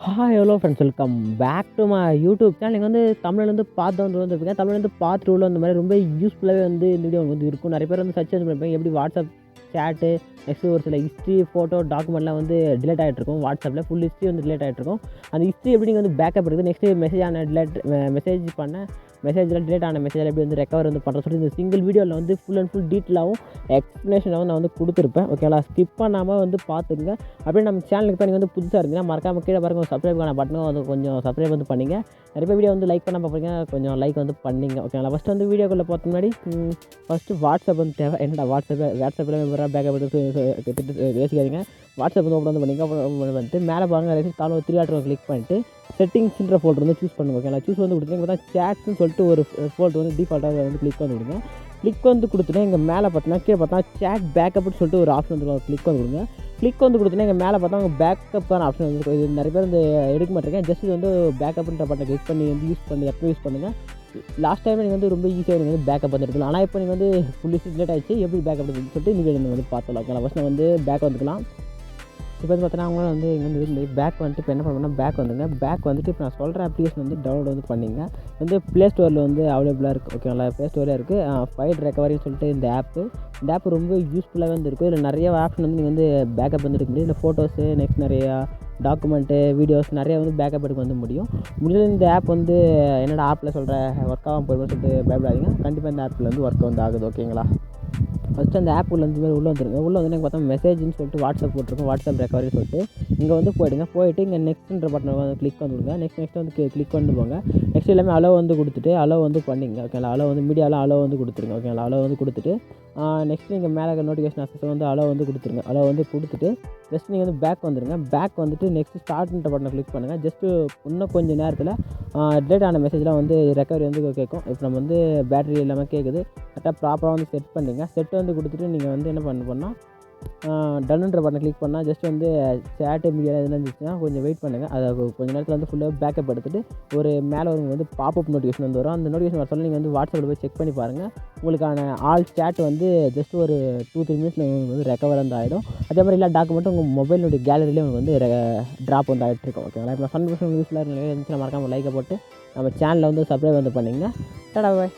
Hi hello friends, welcome back to my YouTube channel. நீங்கள் வந்து தமிழ்லேருந்து பார்த்து வந்துருப்பீங்க. தமிழ்லேருந்து பார்த்துட்டு உள்ள அந்த மாதிரி ரொம்ப யூஸ்ஃபுல்லாகவே வந்து இந்த வீடியோ வந்து இருக்கும். நிறைய பேர் வந்து சர்ச் பண்ணியிருப்பீங்க எப்படி வாட்ஸ்அப் சேட்டு, நெக்ஸ்ட்டு ஒரு சில ஹிஸ்ட்ரி, ஃபோட்டோ, டாக்குமெண்ட்லாம் வந்து டிலேட் ஆகிட்ருக்கும். வாட்ஸ்அப்பில் ஃபுல் ஹிஸ்ட்ரி வந்து டிலேட் ஆகிட்ருக்கும். அந்த ஹிஸ்ட்ரி எப்படி நீங்கள் வந்து பேக்கப் எடுக்குது, நெக்ஸ்ட்டு மெசேஜில் டிலேட் ஆன மெசேஜில் எப்படி வந்து ரெக்கவர் வந்து பண்ணுற சொல்லி இந்த சிங்கிள் வீடியோவில் வந்து ஃபுல் அண்ட் ஃபுல் டீட்டெயிலாகவும் எக்ஸ்ப்ளனேஷனாகவும் நான் வந்து கொடுத்துருப்பேன். ஓகேங்களா, ஸ்கிப் பண்ணாமல் வந்து பார்த்துங்க. அப்படியே நம்ம சேனலுக்கு இப்போ நீங்கள் வந்து புதுசாக இருந்தீங்கன்னா மறக்காம கீழே பாருங்க ஒரு சப்ஸ்கிரைப் பட்டனும் வந்து கொஞ்சம் சப்ஸ்கிரைப் வந்து பண்ணிங்க. நிறைய பேர் வீடியோ வந்து லைக் பண்ண பார்ப்பீங்க, கொஞ்சம் லைக் வந்து பண்ணிங்க. ஓகேங்களா, ஃபஸ்ட்டு வந்து வீடியோக்குள்ளே பார்த்த முன்னாடி ஃபஸ்ட்டு வாட்ஸ்அப் வந்து தேவை. என்னடா வாட்ஸ்அப்பில் வேறு பேக்கப் எடுத்து யோசிக்காதீங்க. வாட்ஸ்அப் வந்து ஓப்பன் வந்து பண்ணிங்க. அப்புறம் வந்துட்டு மேலே பாருங்க காலம் 3 ஆட் கிளிக் பண்ணிட்டு செட்டிங்ஸ்ன்ற ஃபோல்டர் வந்து சூஸ் பண்ணுங்க. ஓகேங்களா, சூஸ் வந்து கொடுத்தீங்க. இப்போ தான் சேட்ஸ்ன்னு சொல்லிட்டு ஒரு ஃபோல்டர் வந்து டிஃபால்ட்டாக வந்து கிளிக் வந்து கொடுங்க. கிளிக் வந்து கொடுத்துட்டு இங்கே மேலே பார்த்தீங்கன்னா கீழே பார்த்தா சேட் பேக்கப்னு சொல்லிட்டு ஒரு ஆப்ஷன் வந்து கிளிக் வந்து கொடுங்க. கிளிக் வந்து கொடுத்தீங்கன்னா இங்கே மேலே பார்த்தா உங்கள் பேக்கப்பான ஆப்ஷன் வந்து இது நிறைய பேர் வந்து எடுக்க மாட்டேங்க. ஜஸ்ட் இது வந்து பேக்கப்ன்ற பட்டனை கிளிக் பண்ணி வந்து யூஸ் பண்ணுங்கள். லாஸ்ட் டைம் நீங்கள் வந்து ரொம்ப ஈஸியாக நீங்கள் வந்து பேக்கப் வந்து எடுக்கலாம். ஆனால் இப்போ நீங்கள் வந்து ஃபுல்லி டிலேட் ஆகிடுச்சு, எப்படி பேக்கப் எடுத்துன்னு சொல்லிட்டு நீங்கள் வந்து பார்த்துலாம். ஓகேங்களா, ஃபஸ்ட் நான் வந்து பேக் வந்துக்கலாம். இப்போ வந்து பார்த்தீங்கன்னா அவங்களும் வந்து இங்கே வந்து பேக் வந்துட்டு இப்போ என்ன பண்ணணும்னா பேக் வந்துட்டு இப்போ நான் சொல்கிற அப்ளிகேஷன் வந்து டவுன்லோட் வந்து பண்ணிங்க. வந்து ப்ளே ஸ்டோரில் வந்து அவைலபிளாக இருக்குது. ஓகேங்களா, ப்ளே ஸ்டோரில் இருக்குது. ஃபைல் ரெக்கவரின்னு சொல்லிட்டு இந்த ஆப்பு ரொம்ப யூஸ்ஃபுல்லாக வந்து இருக்குது. இதில் நிறைய ஆப்ஷன் வந்து நீங்கள் வந்து பேக்கப் வந்து எடுக்க முடியும். இதில் ஃபோட்டோஸு, நெக்ஸ்ட் நிறையா டாக்குமெண்ட்டு, வீடியோஸ் நிறையா வந்து பேக்கப் எடுக்க வந்து முடியல. இந்த ஆப் வந்து என்னோட ஆப்பில் சொல்கிற ஒர்க் ஆகாமல் போயிடும்னு சொல்லிட்டு பயப்படாதீங்க. கண்டிப்பாக இந்த ஆப்பில் வந்து ஒர்க் வந்து ஆகுது. ஓகேங்களா, ஃபஸ்ட்டு அந்த ஆப் உள்ளே உள்ளே வந்துருங்க. உள்ளே வந்து பார்த்தா மெசேஜ்னு சொல்லிட்டு வாட்ஸ்அப் போட்டிருக்கோம். வாட்ஸ்அப் ரெக்கவரின்னு சொல்லிட்டு இங்கே வந்து போயிட்டு இங்கே நெக்ஸ்ட்ன்ற பட்டனை வந்து கிளிக் வந்து கொடுங்க. நெக்ஸ்ட் வந்து கிளிக் பண்ணி போங்க. நெக்ஸ்ட் எல்லாமே அலோ வந்து கொடுத்துட்டு அலோ வந்து பண்ணிங்க. ஓகேங்களா, அலோ வந்து மீடியாவில் அலோ வந்து கொடுத்துருங்க. ஓகேங்களா, அலோ வந்து கொடுத்துட்டு நெக்ஸ்ட் நீங்கள் மேலே நோட்டிஃபிகேஷன் அக்சஸ் வந்து அலோ வந்து கொடுத்துருங்க. அலோ வந்து கொடுத்துட்டு ஜஸ்ட் நீங்கள் வந்து பேக் வந்துடுங்க. பேக் வந்துட்டு நெக்ஸ்ட் ஸ்டார்ட்ன்ற பட்டனை கிளிக் பண்ணுங்கள். ஜஸ்ட்டு இன்னும் கொஞ்சம் நேரத்தில் டிலேட் ஆன மெசேஜ்லாம் வந்து ரெக்கவரி வந்து கேட்கும். இப்போ நம்ம வந்து பேட்டரி இல்லாமல் கேட்குது. கரெக்டாக ப்ராப்பராக வந்து செட் பண்ணிங்க. செட் வந்து கொடுத்துட்டு நீங்கள் வந்து என்ன பண்ணணும்னா டன்னுன்ற பட்டனை கிளிக் பண்ணால் ஜஸ்ட் வந்து சேட்டு மீடியாவில் எதுனா இருந்துச்சுன்னா கொஞ்சம் வெயிட் பண்ணுங்கள். அதை கொஞ்சம் நேரத்தில் வந்து ஃபுல்லாக பேக்கப் எடுத்துகிட்டு ஒரு மேலே ஒரு வந்து பாப்அப் நோட்டிஃபிகேஷன் வந்து வரும். அந்த நோட்டிஃபிகேஷன் வர சொல்ல நீங்கள் வந்து வாட்ஸ்அப்பில் போய் செக் பண்ணி பாருங்கள். உங்களுக்கான ஆல் சேட் வந்து ஜஸ்ட் ஒரு 2-3 மினிட்ஸில் உங்களுக்கு வந்து ரெக்கவர் வந்து ஆகிடும். அதே மாதிரி எல்லா டாக்குமெண்ட்டும் உங்கள் மொபைலுடைய கேலரியிலே உங்களுக்கு வந்து ட்ராப் வந்து ஆகிட்டு இருக்கும். ஓகேங்களா, இப்போ 100% யூஸ்ஃபுல்லாக இருந்துச்சுன்னா மறக்காமல் லைக்கை போட்டு நம்ம சேனலில் வந்து சப்ஸ்கிரைப் வந்து பண்ணிங்க. டடா பாய்.